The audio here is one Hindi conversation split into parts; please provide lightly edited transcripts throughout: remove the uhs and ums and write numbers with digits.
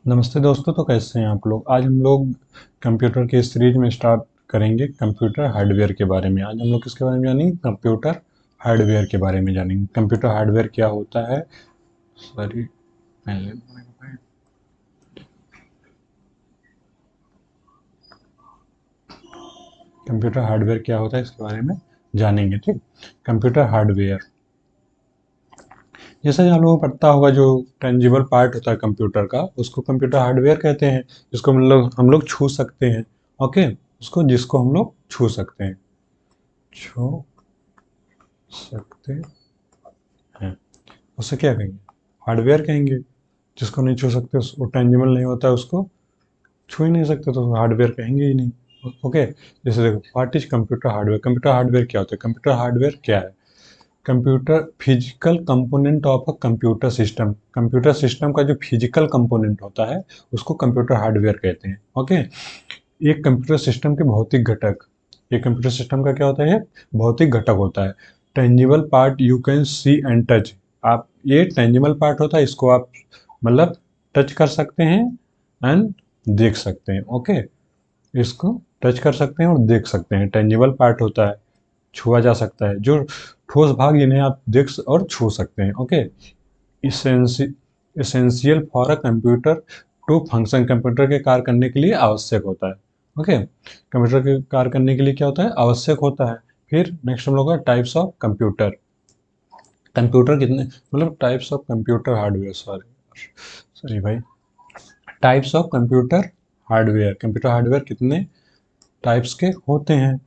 नमस्ते दोस्तों। तो कैसे हैं आप लोग। आज हम लोग कंप्यूटर की सीरीज में स्टार्ट करेंगे कंप्यूटर हार्डवेयर के बारे में। आज हम लोग किसके बारे में जानेंगे? कंप्यूटर हार्डवेयर के बारे में जानेंगे। कंप्यूटर हार्डवेयर क्या होता है? सॉरी, पहले कंप्यूटर हार्डवेयर क्या होता है इसके बारे में जानेंगे। ठीक, कंप्यूटर हार्डवेयर जैसा कि आप लोगों को पता होगा, जो टेंजिबल पार्ट होता है कंप्यूटर का उसको कंप्यूटर हार्डवेयर कहते हैं। जिसको मतलब हम लोग छू सकते हैं। ओके, उसको जिसको हम लोग छू सकते हैं, छू सकते हैं, उसे क्या कहेंगे? हार्डवेयर कहेंगे। जिसको नहीं छू सकते, वो टेंजिबल नहीं होता है, उसको छू ही नहीं सकते तो हार्डवेयर कहेंगे ही नहीं। ओके, जैसे देखो, what is computer hardware. Computer hardware क्या होता है? कंप्यूटर हार्डवेयर क्या है? Computer physical component of a computer system. Computer system का जो फिजिकल कंपोनेंट होता है उसको कंप्यूटर हार्डवेयर कहते हैं। ओके, एक कंप्यूटर सिस्टम के भौतिक घटक, ये कंप्यूटर सिस्टम का क्या होता है? भौतिक घटक होता है। Tangible part you can see and touch. आप, ये टेंजिबल पार्ट होता है, इसको आप मतलब टच कर सकते हैं एंड देख सकते हैं। ओके, इसको टच कर सकते हैं और देख सकते हैं। टेंजिबल पार्ट होता है, छुआ जा सकता है, जो ठोस भाग जिन्हें आप देख और छू सकते हैं। Okay, essential for a computer to function. Computer के कार्य करने के लिए आवश्यक होता है। ओके, कंप्यूटर के कार्य करने के लिए क्या होता है? आवश्यक होता है। फिर नेक्स्ट हम लोग का टाइप्स ऑफ कंप्यूटर। कंप्यूटर कितने, मतलब types of computer hardware, sorry sorry भाई, types of computer hardware. Computer hardware कितने टाइप्स के होते हैं?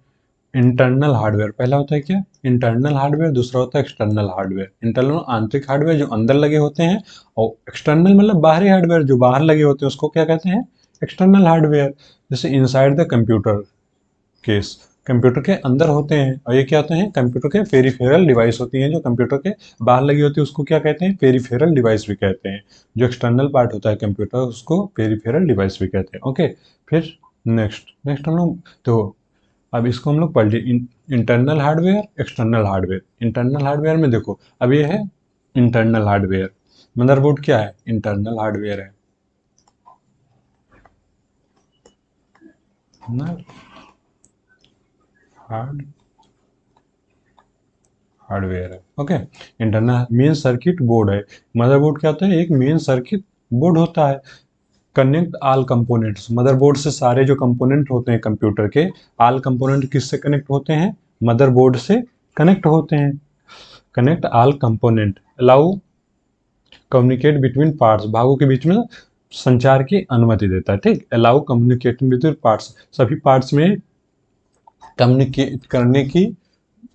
इंटरनल हार्डवेयर पहला होता है क्या? Internal hardware. दूसरा होता है एक्सटर्नल हार्डवेयर। इंटरनल आंतरिक हार्डवेयर जो अंदर लगे होते हैं, और एक्सटर्नल मतलब बाहरी हार्डवेयर जो बाहर लगे होते हैं, उसको क्या कहते हैं? External hardware. जैसे inside the computer case, computer के अंदर होते हैं। और ये क्या होते हैं? कंप्यूटर के पेरिफेरल डिवाइस होती हैं जो कंप्यूटर के बाहर लगी होती है, उसको क्या कहते हैं? पेरिफेरल डिवाइस भी कहते हैं। जो एक्सटर्नल पार्ट होता है कंप्यूटर, उसको पेरिफेरल डिवाइस भी कहते हैं। ओके, फिर नेक्स्ट नेक्स्ट हम लोग, तो अब इसको हम लोग पढ़ लिए, internal hardware, external hardware. Internal hardware में देखो, अब ये है इंटरनल हार्डवेयर। मदरबोर्ड क्या है? इंटरनल हार्डवेयर है ना, हार्ड हार्डवेयर है। Okay, internal main circuit board है। मदरबोर्ड क्या होता है? एक मेन सर्किट बोर्ड होता है। कनेक्ट आल कंपोनेंट्स, मदरबोर्ड से सारे जो कंपोनेंट होते हैं कंप्यूटर के, आल कंपोनेंट किससे कनेक्ट होते हैं? मदरबोर्ड से कनेक्ट होते हैं। Connect all component, allow communicate between parts, भागों के बीच में संचार की अनुमति देता है। ठीक, अलाउ कम्युनिकेटिंग बिटवीन पार्ट्स, सभी पार्ट्स में कम्युनिकेट करने की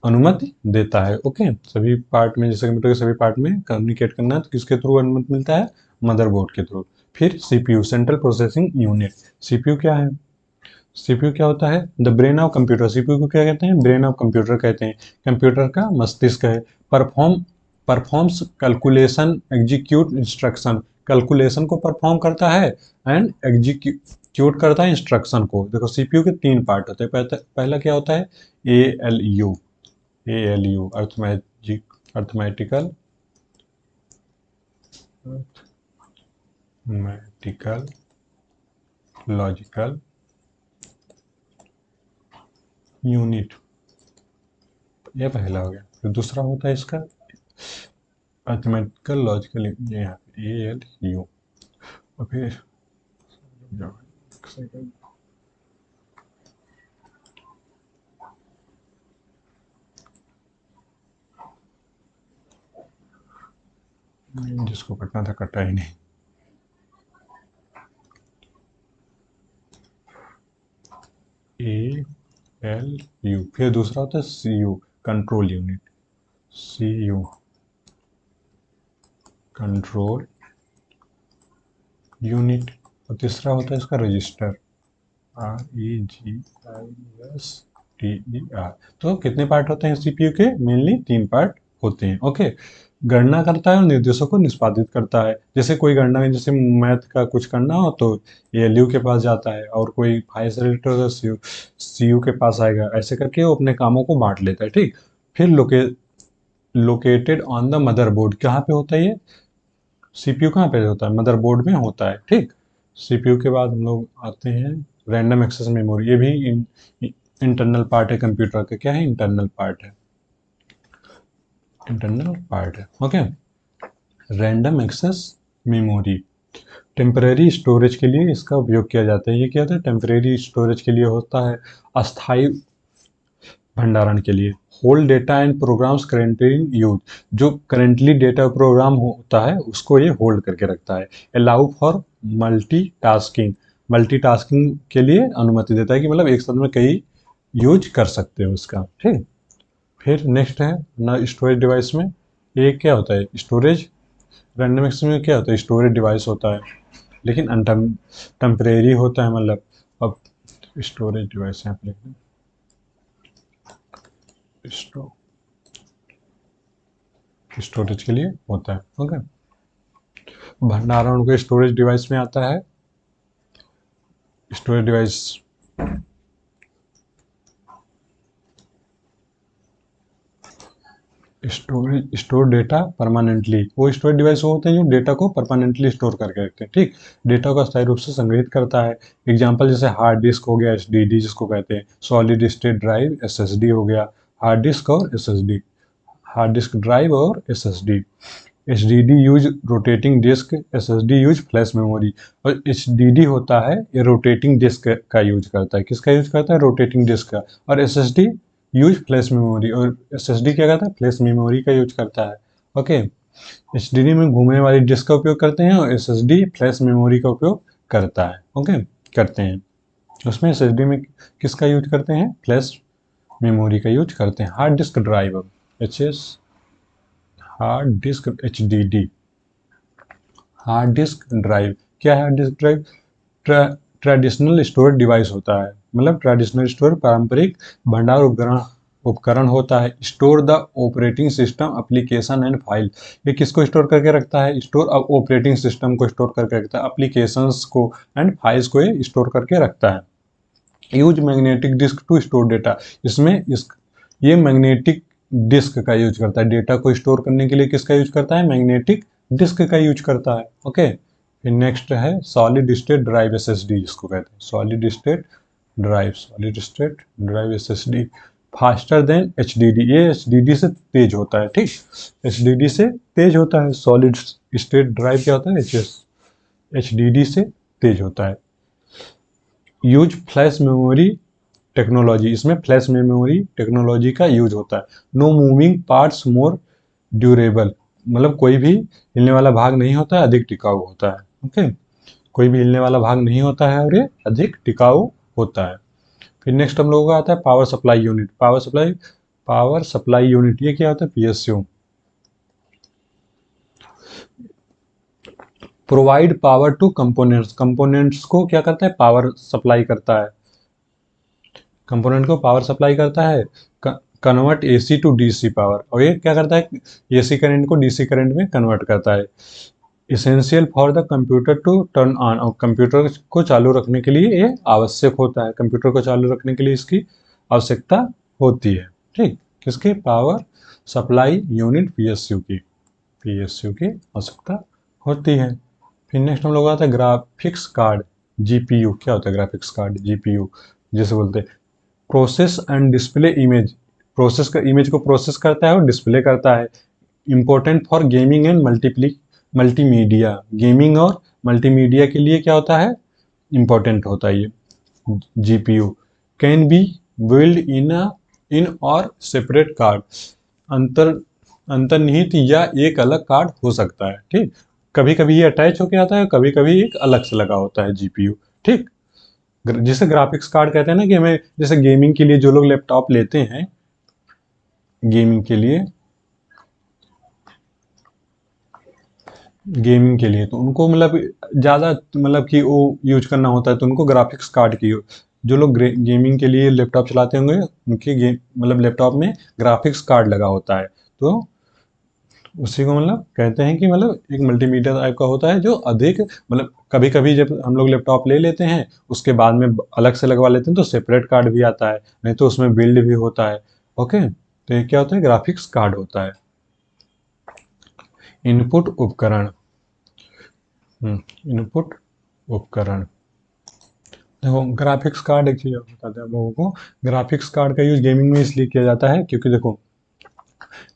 अनुमति देता है। ओके, सभी पार्ट में, जैसे कंप्यूटर के सभी पार्ट में कम्युनिकेट करना है तो किसके थ्रू अनुमति मिलता है? मदरबोर्ड के थ्रू। फिर CPU, central processing unit. CPU क्या है? सीपीयू क्या होता है? The brain of computer. CPU को क्या कहते हैं? ब्रेन ऑफ कंप्यूटर कहते हैं। कंप्यूटर का मस्तिष्क है। Perform performs calculation, execute instruction. Calculation को परफॉर्म करता है एंड एग्जीक्यूट करता है इंस्ट्रक्शन को। देखो, सीपीयू के तीन पार्ट होते हैं। पहला क्या होता है? ए L you. A L you arithmetical arithmetical logical unit, ये पहला हो गया। फिर दूसरा होता है इसका अर्थमेटिकल लॉजिकल, ये यहाँ पे ए एल यू। और फिर जिसको कटना था कटा ही नहीं। A L U. फिर दूसरा होता है C U, control unit. C U, control unit. और तीसरा होता है इसका register, R E G I S T E R. तो कितने पार्ट होते हैं सीपीयू के? मेनली तीन पार्ट होते हैं। ओके, गणना करता है और निर्देशों को निष्पादित करता है। जैसे कोई गणना में, जैसे मैथ का कुछ करना हो तो एलयू के पास जाता है, और कोई फाइल से रिलेटेड हो तो सीयू के पास आएगा। ऐसे करके वो अपने कामों को बांट लेता है। ठीक, फिर लोकेटेड ऑन द मदरबोर्ड, कहाँ पे होता है ये? सीपीयू कहाँ पे होता है? मदरबोर्ड में होता है। ठीक, सीपीयू के बाद हम लोग आते हैं रैंडम एक्सेस मेमोरी। ये भी इंटरनल पार्ट है कंप्यूटर का। क्या है? इंटरनल पार्ट है, इंटरनल पार्ट है। Okay. Random access memory temporary storage के लिए इसका उपयोग किया जाता है। ये क्या होता है? टेम्परेरी स्टोरेज के लिए होता है, अस्थायी भंडारण के लिए। Hold data and programs currently in use, जो करेंटली डेटा प्रोग्राम होता है उसको ये होल्ड करके रखता है। अलाउ फॉर मल्टीटास्किंग, मल्टीटास्किंग के लिए अनुमति देता है कि मतलब एक साथ में कई यूज कर सकते हो उसका। ठीक। फिर नेक्स्ट है ना स्टोरेज डिवाइस में, ये क्या होता है? स्टोरेज। रैंडम एक्सेस में क्या होता है? स्टोरेज डिवाइस होता है, लेकिन टेम्परेरी होता है। मतलब अब स्टोरेज डिवाइस यहाँ पे लिखते हैं, स्टोरेज के लिए होता है। ओके। भंडारण को स्टोरेज डिवाइस में आता है। Storage device store data permanently, वो स्टोरेज डिवाइस वो होते हैं जो डेटा को परमानेंटली स्टोर करके रखते हैं। ठीक। डेटा को अस्थायी रूप से संग्रहित करता है। एग्जांपल जैसे हार्ड डिस्क हो गया, एसडीडी जिसको कहते हैं, सॉलिड स्टेट ड्राइव, एसएसडी हो गया। हार्ड डिस्क और एसएसडी, हार्ड डिस्क ड्राइव और SSD. HDD use rotating disk, SSD use flash memory. और एचडीडी होता है ये रोटेटिंग डिस्क का यूज करता है। किसका यूज करता है? रोटेटिंग डिस्क का। और एसएसडी यूज फ्लैश मेमोरी, और एसएसडी क्या करता है? फ्लैश मेमोरी का यूज करता है। ओके। एचडीडी में घूमने वाली डिस्क का उपयोग करते हैं और एसएसडी फ्लैश मेमोरी का उपयोग करता है। ओके, करते हैं। उसमें एसएसडी में किसका यूज करते हैं? फ्लैश मेमोरी का यूज करते हैं। Hard disk drive, HS, hard disk HDD. Hard disk drive क्या है? Hard disk drive traditional storage device होता है। मतलब ट्रेडिशनल स्टोर पारंपरिक भंडार उपकरण उपकरण होता है। Store the operating system application and file, ये किसको स्टोर करके रखता है? स्टोर ऑपरेटिंग सिस्टम को स्टोर करके रखता है, एप्लीकेशंस को एंड फाइल्स को ये स्टोर करके रखता है। Use magnetic disk to store data, इसमें ये मैग्नेटिक डिस्क का यूज करता है। डेटा को स्टोर करने के लिए किसका यूज करता है? मैग्नेटिक डिस्क का यूज करता है। ओके। फिर नेक्स्ट है सॉलिड स्टेट ड्राइव, एसएसडी जिसको कहते हैं। Solid state drive, solid state drive SSD faster than HDD, ये एचडीडी से तेज होता है। ठीक, एचडीडी से तेज होता है। सॉलिड स्टेट ड्राइव क्या होता है? एचडीडी से तेज होता है। यूज फ्लैश मेमोरी टेक्नोलॉजी, इसमें फ्लैश मेमोरी टेक्नोलॉजी का यूज होता है। No moving parts more durable, मतलब कोई भी हिलने वाला भाग नहीं होता है, अधिक टिकाऊ होता है। ओके, कोई भी हिलने वाला भाग नहीं होता है और ये अधिक टिकाऊ होता है। फिर नेक्स्ट हम लोगों का आता है power supply unit. Power supply unit ये क्या होता है? PSU. Provide power two components, components को क्या करता है? पावर सप्लाई करता है। कंपोनेंट को पावर सप्लाई करता है। Convert AC to DC power, और ये क्या करता है? एसी करंट को डीसी करंट में कन्वर्ट करता है। Essential for the computer to turn on, और कंप्यूटर को चालू रखने के लिए ये आवश्यक होता है। कंप्यूटर को चालू रखने के लिए इसकी आवश्यकता होती है। ठीक, किसके? पावर सप्लाई यूनिट पीएसयू की, पीएसयू की आवश्यकता होती है। फिर नेक्स्ट हम लोग आता है ग्राफिक्स कार्ड, जीपीयू। क्या होता है ग्राफिक्स कार्ड? जीपीयू जिसे बोलते हैं process and display image, process का इमेज को प्रोसेस करता है और डिस्प्ले करता है। Important for gaming and multimedia, gaming और मल्टीमीडिया के लिए क्या होता है? इंपॉर्टेंट होता है ये GPU. Can be build in और सेपरेट कार्ड, अंतर अंतर्निहित या एक अलग कार्ड हो सकता है। ठीक, कभी कभी ये अटैच होके आता है, कभी कभी एक अलग से लगा होता है जीपीयू। ठीक, जिसे ग्राफिक्स कार्ड कहते हैं ना, कि हमें जैसे गेमिंग के लिए जो लोग लैपटॉप लेते हैं, गेमिंग के लिए, गेमिंग के लिए तो उनको मतलब ज़्यादा मतलब कि वो यूज करना होता है, तो उनको ग्राफिक्स कार्ड की, जो लोग गेमिंग के लिए लैपटॉप चलाते होंगे उनके गेम मतलब लैपटॉप में ग्राफिक्स कार्ड लगा होता है, तो उसी को मतलब कहते हैं कि मतलब एक मल्टीमीडिया टाइप का होता है जो अधिक मतलब कभी कभी जब हम लोग लैपटॉप ले लेते हैं उसके बाद में अलग से लगवा लेते हैं तो सेपरेट कार्ड भी आता है, नहीं तो उसमें बिल्ड भी होता है। ओके, तो ये क्या होता है? ग्राफिक्स कार्ड होता है। इनपुट उपकरण, इनपुट उपकरण। देखो ग्राफिक्स कार्ड एक चीज और बताते हैं आप लोगों को। ग्राफिक्स कार्ड का यूज गेमिंग में इसलिए किया जाता है क्योंकि देखो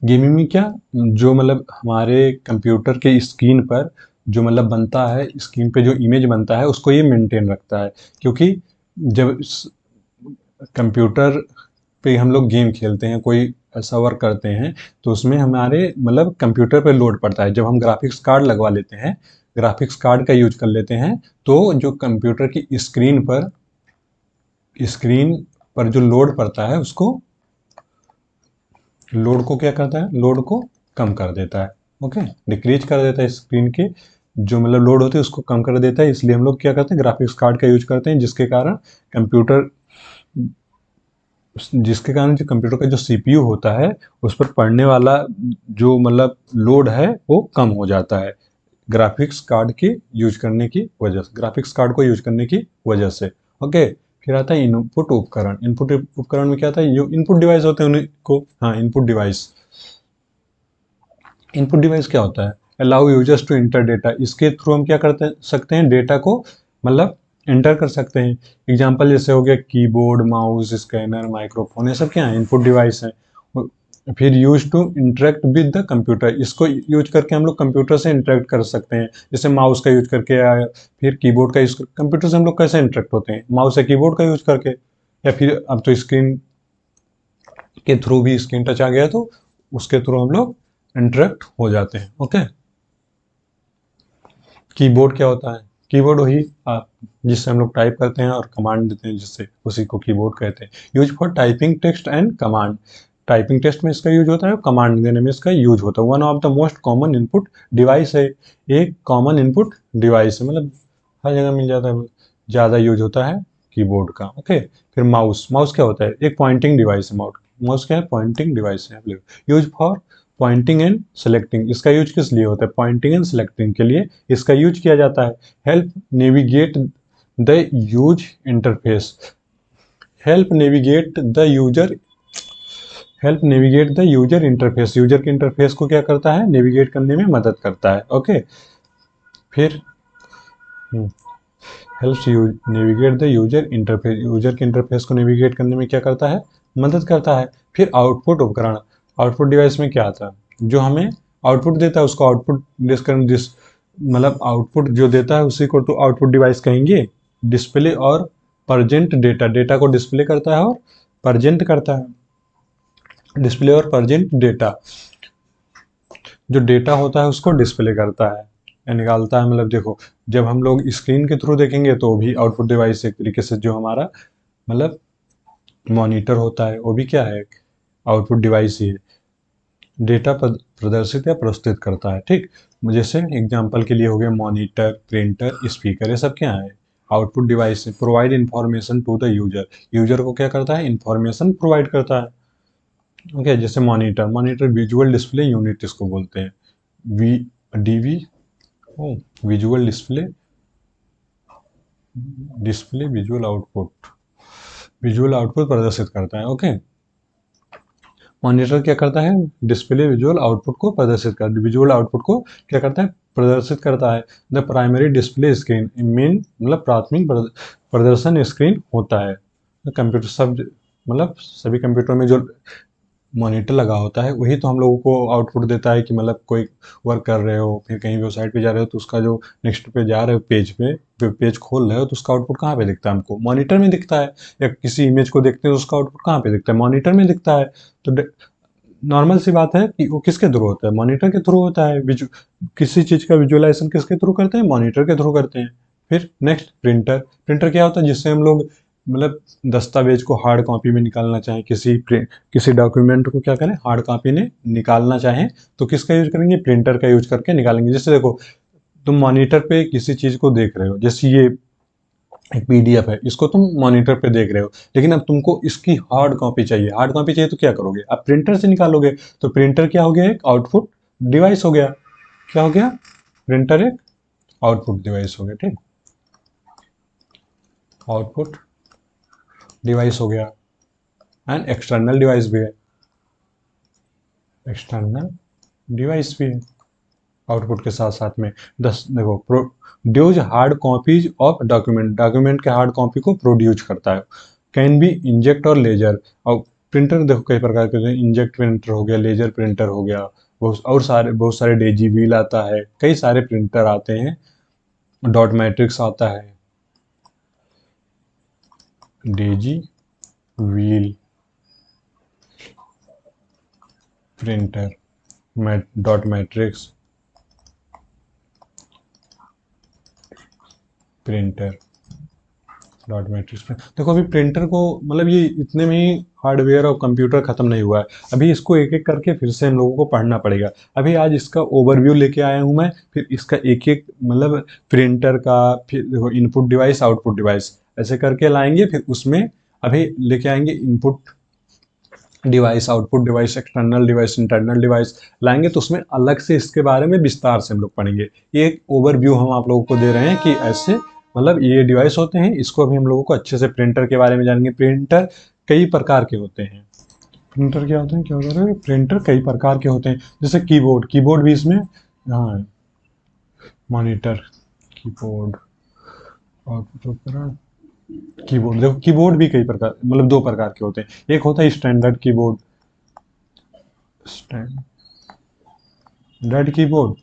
गेमिंग में क्या, जो मतलब हमारे कंप्यूटर के स्क्रीन पर जो मतलब बनता है, स्क्रीन पे जो इमेज बनता है उसको ये मेंटेन रखता है। क्योंकि जब कंप्यूटर पे हम लोग गेम खेलते हैं, कोई ऐसा वर्क करते हैं, तो उसमें हमारे मतलब कंप्यूटर पे लोड पड़ता है। जब हम ग्राफिक्स कार्ड लगवा लेते हैं, ग्राफिक्स कार्ड का यूज कर लेते हैं, तो जो कंप्यूटर की स्क्रीन पर जो लोड पड़ता है उसको, लोड को क्या करता है, लोड को कम कर देता है। ओके, डिक्रीज कर देता है स्क्रीन के जो मतलब लोड होते हैं उसको कम कर देता है। इसलिए हम लोग क्या करते हैं, ग्राफिक्स कार्ड का यूज करते हैं, कंप्यूटर जिसके कारण जो कंप्यूटर का जो सीपीयू होता है उस पर पड़ने वाला जो मतलब लोड है वो कम हो जाता है ग्राफिक्स कार्ड की यूज करने की वजह से, ग्राफिक्स कार्ड को यूज करने की वजह से। ओके, फिर आता है इनपुट उपकरण। इनपुट उपकरण में क्या आता है, जो इनपुट डिवाइस होते हैं उनको, हाँ इनपुट डिवाइस। इनपुट डिवाइस क्या होता है, allow users to enter data. इसके थ्रू हम क्या करते सकते हैं, डेटा को मतलब एंटर कर सकते हैं। एग्जांपल जैसे हो गया कीबोर्ड, माउस, स्कैनर, माइक्रोफोन, ये सब क्या है, इनपुट डिवाइस है। फिर use to interact with the computer, इसको यूज करके हम लोग कंप्यूटर से इंटरेक्ट कर सकते हैं। जैसे माउस का यूज करके या फिर कीबोर्ड का यूज कर, कंप्यूटर से हम लोग कैसे इंटरेक्ट होते हैं, माउस या कीबोर्ड का यूज करके, या फिर अब तो स्क्रीन के थ्रू भी, स्क्रीन टच आ गया तो उसके थ्रू हम लोग इंटरेक्ट हो जाते हैं। ओके, कीबोर्ड क्या होता है, कीबोर्ड वही जिससे हम लोग टाइप करते हैं और कमांड देते हैं, जिससे उसी को कीबोर्ड कहते हैं। Use for typing text and command, typing test में इसका यूज होता है, कमांड देने में इसका यूज होता है। One of the most common input device है, एक कॉमन इनपुट डिवाइस है, मतलब हर जगह मिल जाता है, ज़्यादा यूज होता है कीबोर्ड का। ओके, फिर माउस, माउस क्या होता है, एक पॉइंटिंग डिवाइस है। माउस क्या है, पॉइंटिंग डिवाइस है। Use for pointing and selecting, इसका यूज किस लिए होता है, पॉइंटिंग एंड सेलेक्टिंग के लिए इसका यूज किया जाता है। Help navigate the use interface, help navigate the user help navigate the user interface, user के इंटरफेस को क्या करता है, नेविगेट करने में मदद करता है। ओके, फिर helps you navigate the user interface, user के इंटरफेस को नेविगेट करने में क्या करता है, मदद करता है। फिर आउटपुट उपकरण, आउटपुट डिवाइस में क्या आता है, जो हमें आउटपुट देता है उसको आउटपुट डिस मतलब आउटपुट जो देता है उसी को तो आउटपुट डिवाइस कहेंगे। डिस्प्ले और प्रजेंट डेटा, डेटा को डिस्प्ले करता है और प्रजेंट करता है। डिस्प्ले और प्रजेंट डेटा, जो डेटा होता है उसको डिस्प्ले करता है या निकालता है। मतलब देखो, जब हम लोग स्क्रीन के थ्रू देखेंगे तो भी आउटपुट डिवाइस एक तरीके से, जो हमारा मतलब मॉनिटर होता है वो भी क्या है, आउटपुट डिवाइस ही है, डेटा प्रदर्शित या प्रस्तुत करता है। ठीक, जैसे एग्जांपल के लिए हो गया मॉनिटर, प्रिंटर, स्पीकर, ये सब क्या है, आउटपुट डिवाइस है। Provide information to the user, user को क्या करता है, इंफॉर्मेशन प्रोवाइड करता है। ओके, जैसे monitor, monitor visual display unit इसको बोलते हैं, वी डीवी, ओ visual display, display visual output प्रदर्शित करता है। ओके, मॉनिटर क्या करता है, डिस्प्ले विजुअल आउटपुट को प्रदर्शित कर, विजुअल आउटपुट को क्या करता है, प्रदर्शित करता है। The primary display screen, main मतलब प्राथमिक प्रदर्शन स्क्रीन होता है। कंप्यूटर सब मतलब सभी कंप्यूटर में जो मॉनिटर लगा होता है वही तो हम लोगों को आउटपुट देता है कि मतलब कोई वर्क कर रहे हो, फिर कहीं वेबसाइट पे जा रहे हो तो उसका जो नेक्स्ट पे जा रहे हो पेज पे पेज खोल रहे हो तो उसका आउटपुट कहाँ पे दिखता है, हमको मॉनिटर में दिखता है। या किसी इमेज को देखते हैं तो उसका आउटपुट कहाँ पे दिखता है, मॉनिटर में दिखता है। तो नॉर्मल सी बात है कि वो किसके थ्रू होता है, मॉनिटर के थ्रू होता है। किसी चीज का विजुअलाइजेशन किसके थ्रू करते हैं, मॉनिटर के थ्रू करते हैं। फिर नेक्स्ट प्रिंटर, प्रिंटर क्या होता है, जिससे हम लोग मतलब दस्तावेज को हार्ड कॉपी में निकालना चाहें, किसी डॉक्यूमेंट को क्या करें, हार्ड कॉपी में निकालना चाहें तो किसका यूज करेंगे, प्रिंटर का यूज करके निकालेंगे। जैसे देखो, तुम मॉनिटर पे किसी चीज को देख रहे हो, जैसे ये एक पीडीएफ है, इसको तुम मॉनिटर पे देख रहे हो, लेकिन अब तुमको इसकी हार्ड कॉपी चाहिए, हार्ड कॉपी चाहिए तो क्या करोगे, आप प्रिंटर से निकालोगे। तो प्रिंटर क्या हो गया, एक आउटपुट डिवाइस हो गया। क्या हो गया, प्रिंटर एक आउटपुट डिवाइस हो गया। ठीक, आउटपुट डिवाइस हो गया, एंड एक्सटर्नल डिवाइस भी है, एक्सटर्नल डिवाइस भी है। आउटपुट के साथ साथ में 10 देखो produce hard copies of document, document के हार्ड कॉपी को प्रोड्यूस करता है। कैन बी इंजेक्ट और लेजर, और प्रिंटर देखो कई प्रकार के होते हैं, इंजेक्ट प्रिंटर हो गया, लेजर प्रिंटर हो गया, बहुत सारे डेजी व्हील आता है, कई सारे प्रिंटर आते हैं, डॉट मैट्रिक्स आता है, Daisy wheel printer, dot matrix printer, dot matrix देखो अभी प्रिंटर को मतलब ये इतने में ही हार्डवेयर और कंप्यूटर खत्म नहीं हुआ है, अभी इसको एक एक करके फिर से हम लोगों को पढ़ना पड़ेगा। अभी आज इसका ओवरव्यू लेके आया हूँ मैं, फिर इसका एक एक मतलब प्रिंटर का, फिर देखो इनपुट डिवाइस आउटपुट डिवाइस ऐसे करके लाएंगे, फिर उसमें अभी लेके आएंगे input device, output device, external device, internal device लाएंगे, तो उसमें अलग से इसके बारे में विस्तार से हम लोग पढ़ेंगे। ये एक ओवरव्यू हम आप लोगों को दे रहे हैं कि ऐसे मतलब ये डिवाइस होते हैं, इसको अभी हम लोगों को अच्छे से प्रिंटर के बारे में जानेंगे। प्रिंटर कई प्रकार के होते हैं, प्रिंटर क्या होते हैं, क्या होता है, प्रिंटर कई प्रकार के होते हैं, जैसे कीबोर्ड, कीबोर्ड भी इसमें, हाँ मॉनिटर, कीबोर्ड, आउटपुट उपकरण, कीबोर्ड देखो कीबोर्ड भी कई प्रकार मतलब दो प्रकार के होते हैं, एक होता है स्टैंडर्ड कीबोर्ड, स्टैंडर्ड कीबोर्ड,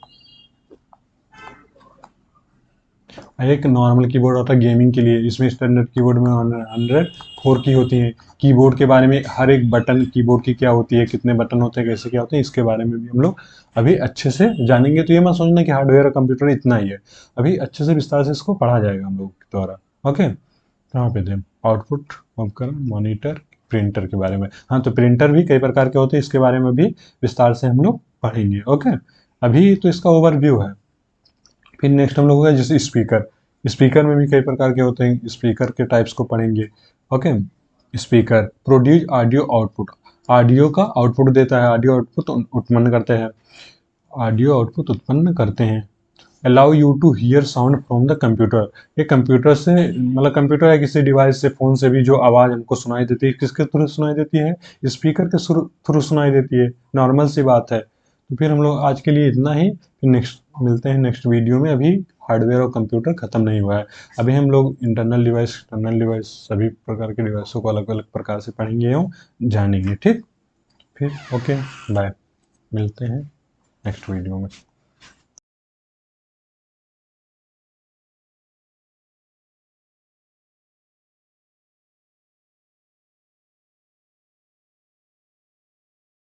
एक नॉर्मल कीबोर्ड होता है गेमिंग के लिए, इसमें स्टैंडर्ड कीबोर्ड में 104 की होती है। कीबोर्ड के बारे में हर एक बटन कीबोर्ड की क्या होती है, कितने बटन होते हैं, कैसे क्या होते हैं, इसके बारे में भी हम लोग अभी अच्छे से जानेंगे। तो ये मत सोचना कि हार्डवेयर और कंप्यूटर इतना ही है, अभी अच्छे से विस्तार से इसको पढ़ा जाएगा हम लोग के द्वारा। ओके, कहाँ पे थे, आउटपुट उपकरण, मॉनिटर, प्रिंटर के बारे में। हाँ तो प्रिंटर भी कई प्रकार के होते हैं, इसके बारे में भी विस्तार से हम लोग पढ़ेंगे। ओके, अभी तो इसका ओवरव्यू है। फिर नेक्स्ट हम लोग का जैसे स्पीकर, स्पीकर में भी कई प्रकार के होते हैं, स्पीकर के टाइप्स को पढ़ेंगे। Okay, speaker produce audio output, audio का आउटपुट देता है, ऑडियो आउटपुट उत्पन्न करते हैं, ऑडियो आउटपुट उत्पन्न करते हैं। Allow you to hear sound from the computer, ये कंप्यूटर से मतलब कंप्यूटर या किसी डिवाइस से, फोन से भी जो आवाज़ हमको सुनाई देती है, किसके थ्रू सुनाई देती है, स्पीकर के थ्रू सुनाई देती है, नॉर्मल सी बात है। तो फिर हम लोग आज के लिए इतना ही, फिर नेक्स्ट मिलते हैं नेक्स्ट वीडियो में। अभी हार्डवेयर और कंप्यूटर खत्म नहीं हुआ है, अभी हम लोग इंटरनल डिवाइस, एक्सटर्नल डिवाइस, सभी प्रकार के डिवाइसों को अलग अलग प्रकार से पढ़ेंगे एवं जानेंगे। ठीक, फिर ओके बाय, मिलते हैं नेक्स्ट वीडियो में।